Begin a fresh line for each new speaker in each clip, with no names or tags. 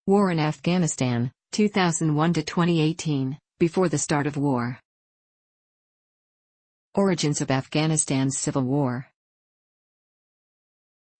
War in Afghanistan, 2001 to 2018, before the start of war. Origins of Afghanistan's civil war.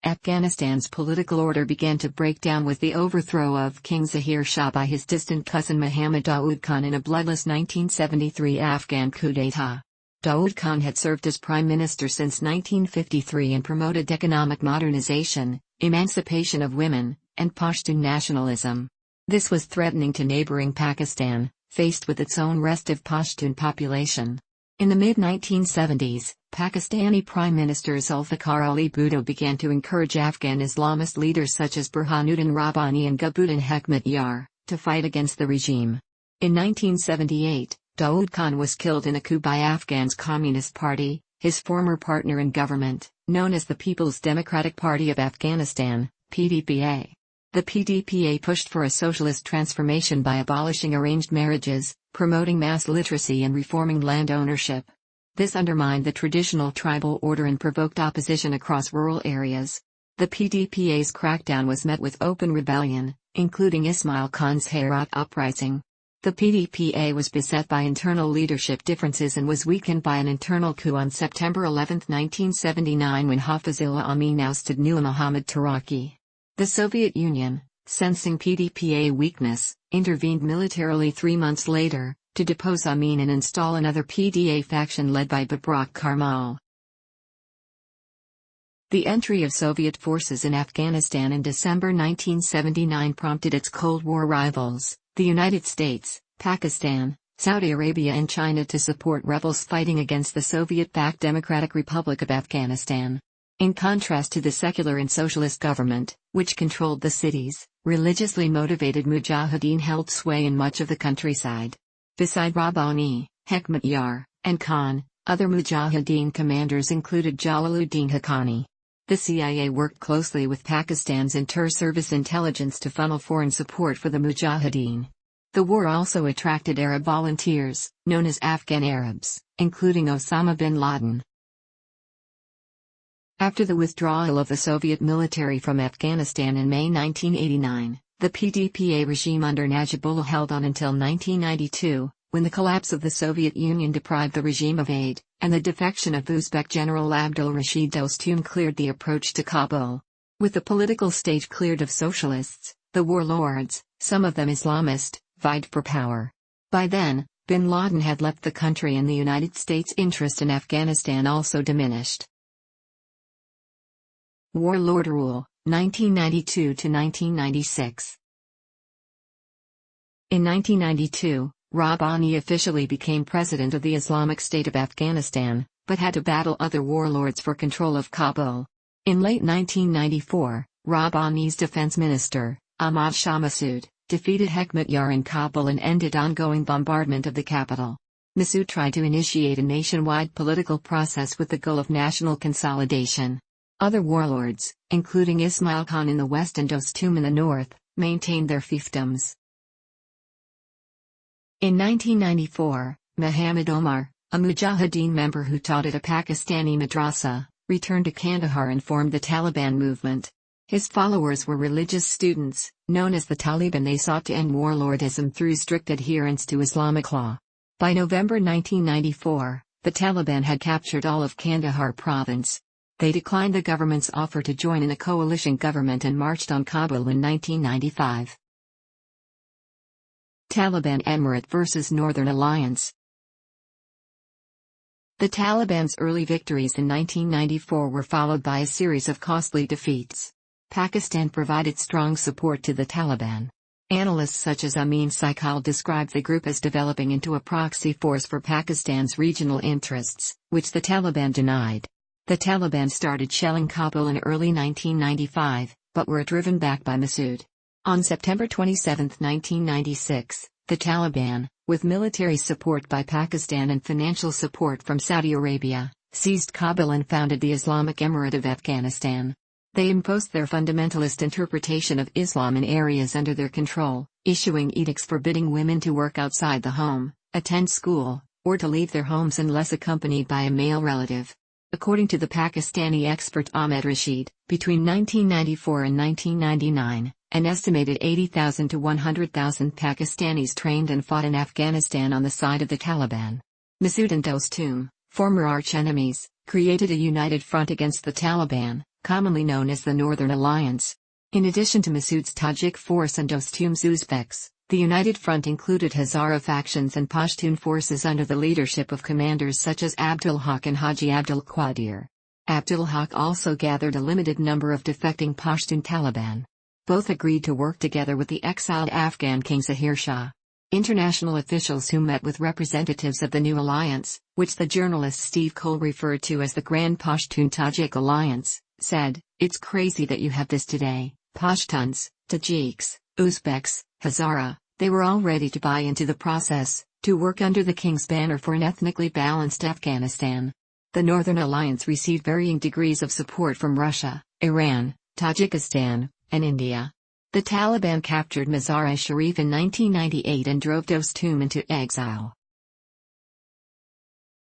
Afghanistan's political order began to break down with the overthrow of King Zahir Shah by his distant cousin Muhammad Daoud Khan in a bloodless 1973 Afghan coup d'état. Daoud Khan had served as prime minister since 1953 and promoted economic modernization, emancipation of women, and Pashtun nationalism. This was threatening to neighboring Pakistan, faced with its own restive Pashtun population. In the mid-1970s, Pakistani Prime Minister Zulfikar Ali Bhutto began to encourage Afghan Islamist leaders such as Burhanuddin Rabbani and Gulbuddin Hekmatyar to fight against the regime. In 1978, Daoud Khan was killed in a coup by Afghan's Communist Party, his former partner in government, known as the People's Democratic Party of Afghanistan, PDPA. The PDPA pushed for a socialist transformation by abolishing arranged marriages, promoting mass literacy and reforming land ownership. This undermined the traditional tribal order and provoked opposition across rural areas. The PDPA's crackdown was met with open rebellion, including Ismail Khan's Herat uprising. The PDPA was beset by internal leadership differences and was weakened by an internal coup on September 11, 1979 when Hafizullah Amin ousted Nur Muhammad Taraki. The Soviet Union, sensing PDPA weakness, intervened militarily 3 months later, to depose Amin and install another PDA faction led by Babrak Karmal. The entry of Soviet forces in Afghanistan in December 1979 prompted its Cold War rivals, the United States, Pakistan, Saudi Arabia and China to support rebels fighting against the Soviet-backed Democratic Republic of Afghanistan. In contrast to the secular and socialist government, which controlled the cities, religiously motivated mujahideen held sway in much of the countryside. Beside Rabbani, Hekmatyar, and Khan, other mujahideen commanders included Jalaluddin Haqqani. The CIA worked closely with Pakistan's inter-service intelligence to funnel foreign support for the mujahideen. The war also attracted Arab volunteers, known as Afghan Arabs, including Osama bin Laden. After the withdrawal of the Soviet military from Afghanistan in May 1989, the PDPA regime under Najibullah held on until 1992, when the collapse of the Soviet Union deprived the regime of aid, and the defection of Uzbek General Abdul Rashid Dostum cleared the approach to Kabul. With the political stage cleared of socialists, the warlords, some of them Islamist, vied for power. By then, bin Laden had left the country and the United States' interest in Afghanistan also diminished. Warlord rule, 1992 to 1996. In 1992, Rabbani officially became president of the Islamic State of Afghanistan, but had to battle other warlords for control of Kabul. In late 1994, Rabbani's defense minister, Ahmad Shah Massoud, defeated Hekmatyar in Kabul and ended ongoing bombardment of the capital. Massoud tried to initiate a nationwide political process with the goal of national consolidation. Other warlords, including Ismail Khan in the west and Dostum in the north, maintained their fiefdoms. In 1994, Muhammad Omar, a Mujahideen member who taught at a Pakistani madrasa, returned to Kandahar and formed the Taliban movement. His followers were religious students, known as the Taliban. They sought to end warlordism through strict adherence to Islamic law. By November 1994, the Taliban had captured all of Kandahar province. They declined the government's offer to join in a coalition government and marched on Kabul in 1995. Taliban Emirate vs. Northern Alliance. The Taliban's early victories in 1994 were followed by a series of costly defeats. Pakistan provided strong support to the Taliban. Analysts such as Amin Saikal describe the group as developing into a proxy force for Pakistan's regional interests, which the Taliban denied. The Taliban started shelling Kabul in early 1995, but were driven back by Massoud. On September 27, 1996, the Taliban, with military support by Pakistan and financial support from Saudi Arabia, seized Kabul and founded the Islamic Emirate of Afghanistan. They imposed their fundamentalist interpretation of Islam in areas under their control, issuing edicts forbidding women to work outside the home, attend school, or to leave their homes unless accompanied by a male relative. According to the Pakistani expert Ahmed Rashid, between 1994 and 1999, An estimated 80,000 to 100,000 Pakistanis trained and fought in Afghanistan on the side of the Taliban. Masood and Dostum, former arch-enemies, created a united front against the Taliban, commonly known as the Northern Alliance. In addition to Masood's Tajik force and Dostum's Uzbeks, the United Front included Hazara factions and Pashtun forces under the leadership of commanders such as Abdul Haq and Haji Abdul Qadir. Abdul Haq also gathered a limited number of defecting Pashtun Taliban. Both agreed to work together with the exiled Afghan king Zahir Shah. International officials who met with representatives of the new alliance, which the journalist Steve Cole referred to as the Grand Pashtun-Tajik Alliance, said, "It's crazy that you have this today. Pashtuns, Tajiks, Uzbeks, Hazara, they were all ready to buy into the process, to work under the king's banner for an ethnically balanced Afghanistan." The Northern Alliance received varying degrees of support from Russia, Iran, Tajikistan, and India. The Taliban captured Mazar-e-Sharif in 1998 and drove Dostum into exile.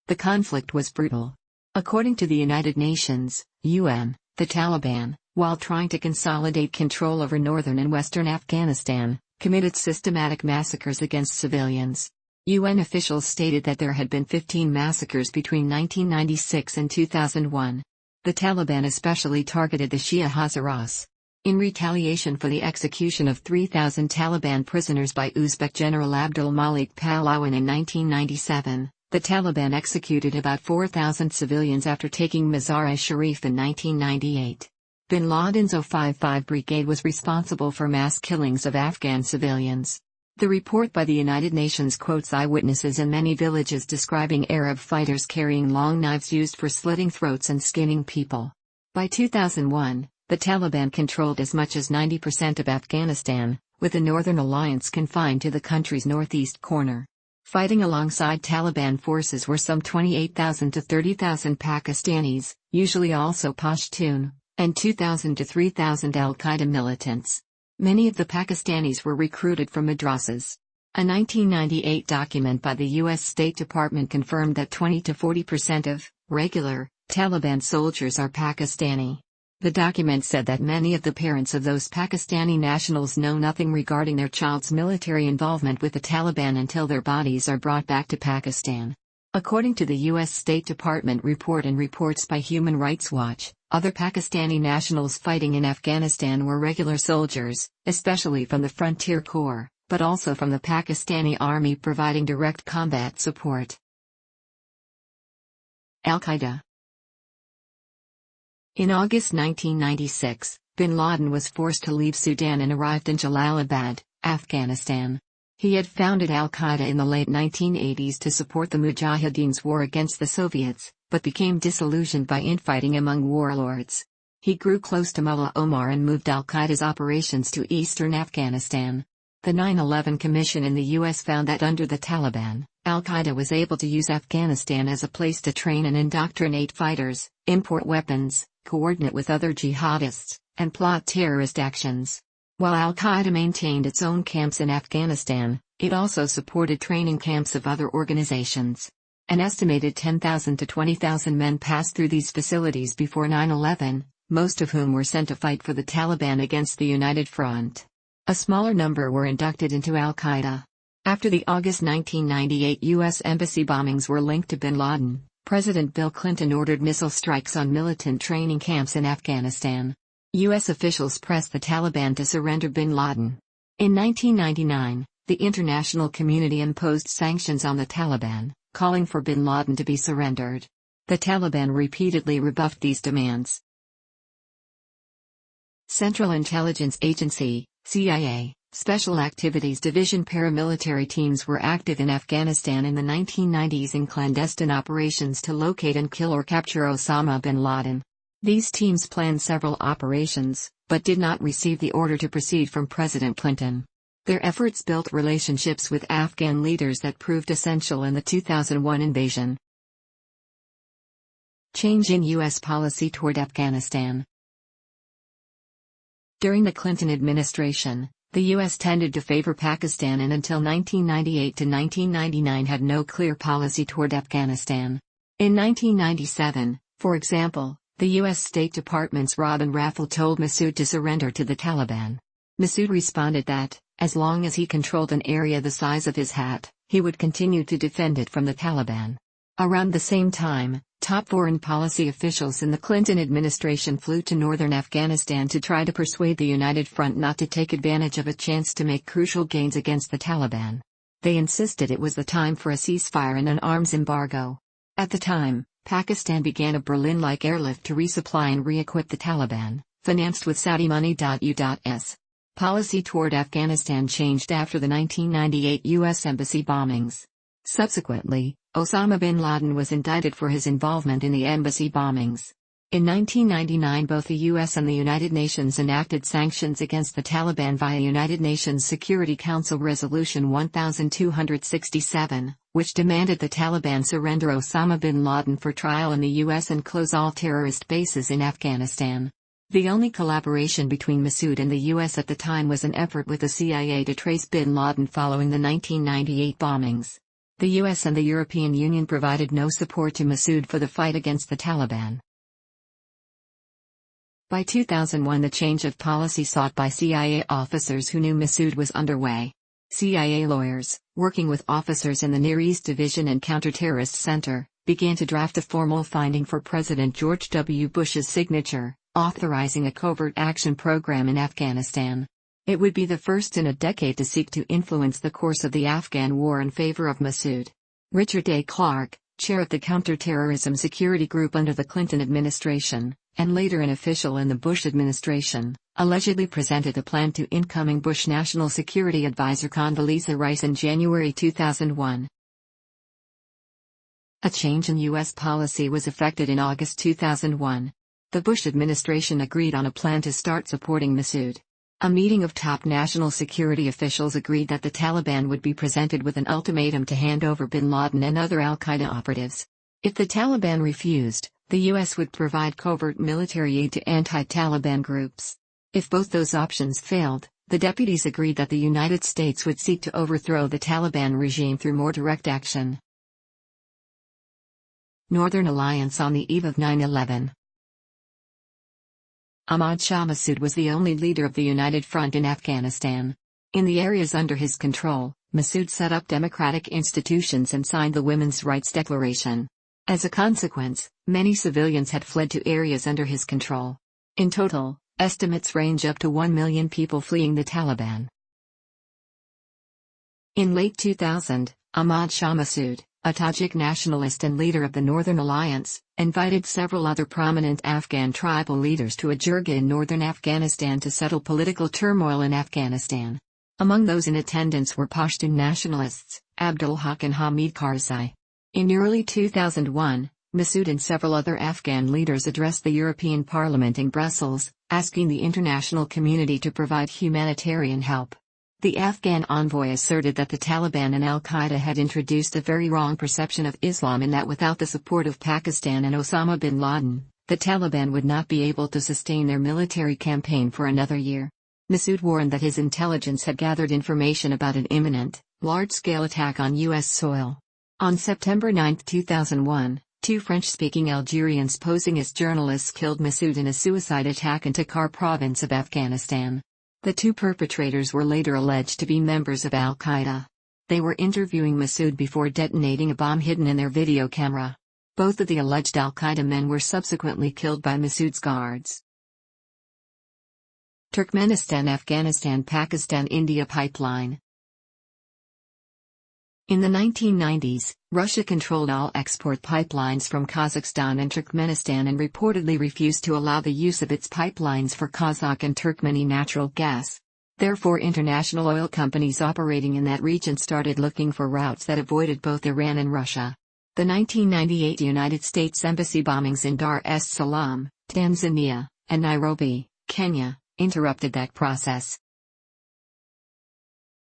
The conflict was brutal. According to the United Nations, UN, the Taliban, while trying to consolidate control over northern and western Afghanistan, committed systematic massacres against civilians. UN officials stated that there had been 15 massacres between 1996 and 2001. The Taliban especially targeted the Shia Hazaras. In retaliation for the execution of 3,000 Taliban prisoners by Uzbek General Abdul Malik Pahlawan in 1997, the Taliban executed about 4,000 civilians after taking Mazar-e-Sharif in 1998. Bin Laden's 055 Brigade was responsible for mass killings of Afghan civilians. The report by the United Nations quotes eyewitnesses in many villages describing Arab fighters carrying long knives used for slitting throats and skinning people. By 2001, the Taliban controlled as much as 90% of Afghanistan, with the Northern Alliance confined to the country's northeast corner. Fighting alongside Taliban forces were some 28,000 to 30,000 Pakistanis, usually also Pashtun, and 2,000 to 3,000 Al-Qaeda militants. Many of the Pakistanis were recruited from madrasas. A 1998 document by the U.S. State Department confirmed that 20 to 40% of regular Taliban soldiers are Pakistani. The document said that many of the parents of those Pakistani nationals know nothing regarding their child's military involvement with the Taliban until their bodies are brought back to Pakistan. According to the U.S. State Department report and reports by Human Rights Watch, other Pakistani nationals fighting in Afghanistan were regular soldiers, especially from the Frontier Corps, but also from the Pakistani Army providing direct combat support. Al-Qaeda. In August 1996, bin Laden was forced to leave Sudan and arrived in Jalalabad, Afghanistan. He had founded Al-Qaeda in the late 1980s to support the Mujahideen's war against the Soviets, but became disillusioned by infighting among warlords. He grew close to Mullah Omar and moved Al-Qaeda's operations to eastern Afghanistan. The 9/11 Commission in the U.S. found that under the Taliban, Al-Qaeda was able to use Afghanistan as a place to train and indoctrinate fighters, import weapons, coordinate with other jihadists, and plot terrorist actions. While Al-Qaeda maintained its own camps in Afghanistan, it also supported training camps of other organizations. An estimated 10,000 to 20,000 men passed through these facilities before 9/11, most of whom were sent to fight for the Taliban against the United Front. A smaller number were inducted into Al-Qaeda. After the August 1998 U.S. embassy bombings were linked to bin Laden, President Bill Clinton ordered missile strikes on militant training camps in Afghanistan. U.S. officials pressed the Taliban to surrender bin Laden. In 1999, the international community imposed sanctions on the Taliban, calling for bin Laden to be surrendered. The Taliban repeatedly rebuffed these demands. Central Intelligence Agency, CIA, Special Activities Division paramilitary teams were active in Afghanistan in the 1990s in clandestine operations to locate and kill or capture Osama bin Laden. These teams planned several operations, but did not receive the order to proceed from President Clinton. Their efforts built relationships with Afghan leaders that proved essential in the 2001 invasion. Change in U.S. policy toward Afghanistan. During the Clinton administration, the U.S. tended to favor Pakistan and until 1998 to 1999 had no clear policy toward Afghanistan. In 1997, for example, the U.S. State Department's Robin Raffel told Masood to surrender to the Taliban. Massoud responded that, as long as he controlled an area the size of his hat, he would continue to defend it from the Taliban. Around the same time, top foreign policy officials in the Clinton administration flew to northern Afghanistan to try to persuade the United Front not to take advantage of a chance to make crucial gains against the Taliban. They insisted it was the time for a ceasefire and an arms embargo. At the time, Pakistan began a Berlin-like airlift to resupply and re-equip the Taliban, financed with Saudi money. U.S. policy toward Afghanistan changed after the 1998 U.S. embassy bombings. Subsequently, Osama bin Laden was indicted for his involvement in the embassy bombings. In 1999, both the U.S. and the United Nations enacted sanctions against the Taliban via United Nations Security Council Resolution 1267, which demanded the Taliban surrender Osama bin Laden for trial in the U.S. and close all terrorist bases in Afghanistan. The only collaboration between Massoud and the U.S. at the time was an effort with the CIA to trace bin Laden following the 1998 bombings. The US and the European Union provided no support to Massoud for the fight against the Taliban. By 2001, the change of policy sought by CIA officers who knew Massoud was underway. CIA lawyers, working with officers in the Near East Division and Counterterrorist Center, began to draft a formal finding for President George W. Bush's signature, authorizing a covert action program in Afghanistan. It would be the first in a decade to seek to influence the course of the Afghan war in favor of Massoud. Richard A. Clarke, chair of the Counterterrorism Security Group under the Clinton administration, and later an official in the Bush administration, allegedly presented a plan to incoming Bush National Security Advisor Condoleezza Rice in January 2001. A change in U.S. policy was effected in August 2001. The Bush administration agreed on a plan to start supporting Massoud. A meeting of top national security officials agreed that the Taliban would be presented with an ultimatum to hand over bin Laden and other Al-Qaeda operatives. If the Taliban refused, the U.S. would provide covert military aid to anti-Taliban groups. If both those options failed, the deputies agreed that the United States would seek to overthrow the Taliban regime through more direct action. Northern Alliance on the eve of 9/11. Ahmad Shah Massoud was the only leader of the United Front in Afghanistan. In the areas under his control, Massoud set up democratic institutions and signed the Women's Rights Declaration. As a consequence, many civilians had fled to areas under his control. In total, estimates range up to 1 million people fleeing the Taliban. In late 2000, Ahmad Shah Massoud, a Tajik nationalist and leader of the Northern Alliance, invited several other prominent Afghan tribal leaders to a jirga in northern Afghanistan to settle political turmoil in Afghanistan. Among those in attendance were Pashtun nationalists, Abdul Haq and Hamid Karzai. In early 2001, Massoud and several other Afghan leaders addressed the European Parliament in Brussels, asking the international community to provide humanitarian help. The Afghan envoy asserted that the Taliban and Al-Qaeda had introduced a very wrong perception of Islam and that without the support of Pakistan and Osama bin Laden, the Taliban would not be able to sustain their military campaign for another year. Massoud warned that his intelligence had gathered information about an imminent, large-scale attack on U.S. soil. On September 9, 2001, two French-speaking Algerians posing as journalists killed Massoud in a suicide attack in Takhar province of Afghanistan. The two perpetrators were later alleged to be members of Al-Qaeda. They were interviewing Massoud before detonating a bomb hidden in their video camera. Both of the alleged Al-Qaeda men were subsequently killed by Massoud's guards. Turkmenistan, Afghanistan, Pakistan, India pipeline. In the 1990s, Russia controlled all export pipelines from Kazakhstan and Turkmenistan and reportedly refused to allow the use of its pipelines for Kazakh and Turkmeni natural gas. Therefore, international oil companies operating in that region started looking for routes that avoided both Iran and Russia. The 1998 United States Embassy bombings in Dar es Salaam, Tanzania, and Nairobi, Kenya, interrupted that process.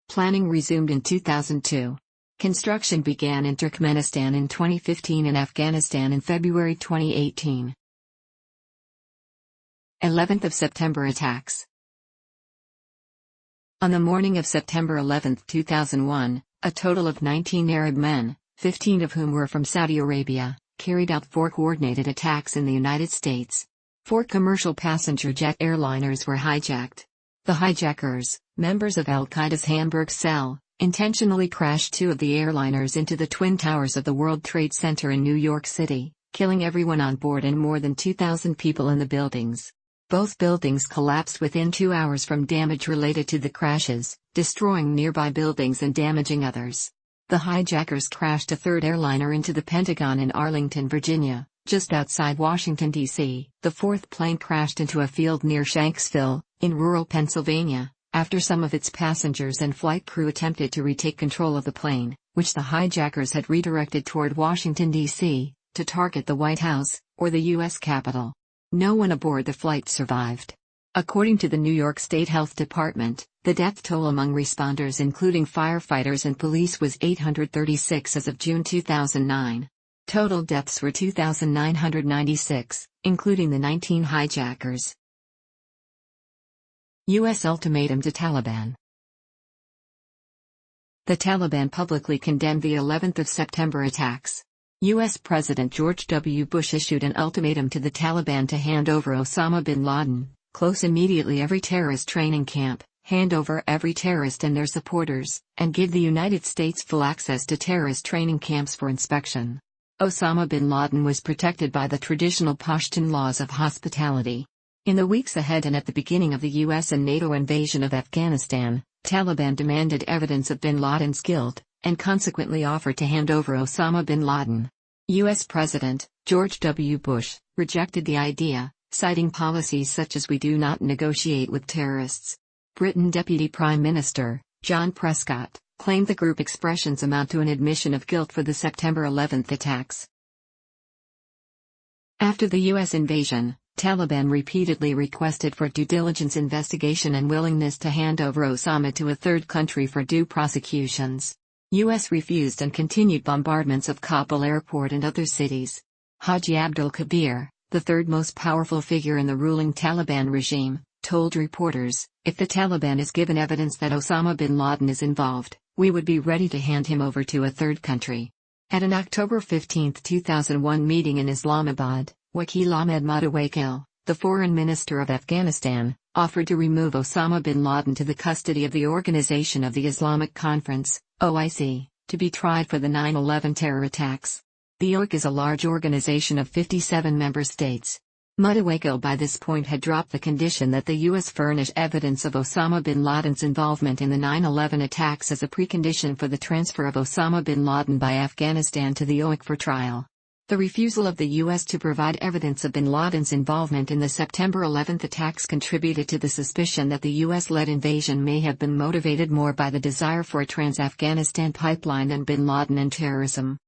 Planning resumed in 2002. Construction began in Turkmenistan in 2015 and Afghanistan in February 2018. 11th of September attacks. On the morning of September 11, 2001, a total of 19 Arab men, 15 of whom were from Saudi Arabia, carried out 4 coordinated attacks in the United States. 4 commercial passenger jet airliners were hijacked. The hijackers, members of Al-Qaeda's Hamburg cell, intentionally crashed two of the airliners into the Twin Towers of the World Trade Center in New York City, killing everyone on board and more than 2,000 people in the buildings. Both buildings collapsed within 2 hours from damage related to the crashes, destroying nearby buildings and damaging others. The hijackers crashed a third airliner into the Pentagon in Arlington, Virginia, just outside Washington, D.C. The fourth plane crashed into a field near Shanksville, in rural Pennsylvania, after some of its passengers and flight crew attempted to retake control of the plane, which the hijackers had redirected toward Washington, D.C., to target the White House, or the U.S. Capitol. No one aboard the flight survived. According to the New York State Health Department, the death toll among responders including firefighters and police was 836 as of June 2009. Total deaths were 2,996, including the 19 hijackers. U.S. ultimatum to Taliban. The Taliban publicly condemned the 11th of September attacks. U.S. President George W. Bush issued an ultimatum to the Taliban to hand over Osama bin Laden, close immediately every terrorist training camp, hand over every terrorist and their supporters, and give the United States full access to terrorist training camps for inspection. Osama bin Laden was protected by the traditional Pashtun laws of hospitality. In the weeks ahead and at the beginning of the U.S. and NATO invasion of Afghanistan, Taliban demanded evidence of bin Laden's guilt, and consequently offered to hand over Osama bin Laden. U.S. President George W. Bush rejected the idea, citing policies such as "we do not negotiate with terrorists." Britain Deputy Prime Minister John Prescott claimed the group expressions amount to an admission of guilt for the September 11 attacks. After the U.S. invasion, Taliban repeatedly requested for due diligence investigation and willingness to hand over Osama to a third country for due prosecutions. U.S. refused and continued bombardments of Kabul airport and other cities. Haji Abdul Kabir, the third most powerful figure in the ruling Taliban regime, told reporters, "If the Taliban is given evidence that Osama bin Laden is involved, we would be ready to hand him over to a third country." At an October 15, 2001 meeting in Islamabad, Wakil Ahmed Mutawakil, the foreign minister of Afghanistan, offered to remove Osama bin Laden to the custody of the Organization of the Islamic Conference, OIC, to be tried for the 9/11 terror attacks. The OIC is a large organization of 57 member states. Mutawakil by this point had dropped the condition that the U.S. furnish evidence of Osama bin Laden's involvement in the 9/11 attacks as a precondition for the transfer of Osama bin Laden by Afghanistan to the OIC for trial. The refusal of the U.S. to provide evidence of bin Laden's involvement in the September 11 attacks contributed to the suspicion that the U.S.-led invasion may have been motivated more by the desire for a trans-Afghanistan pipeline than bin Laden and terrorism.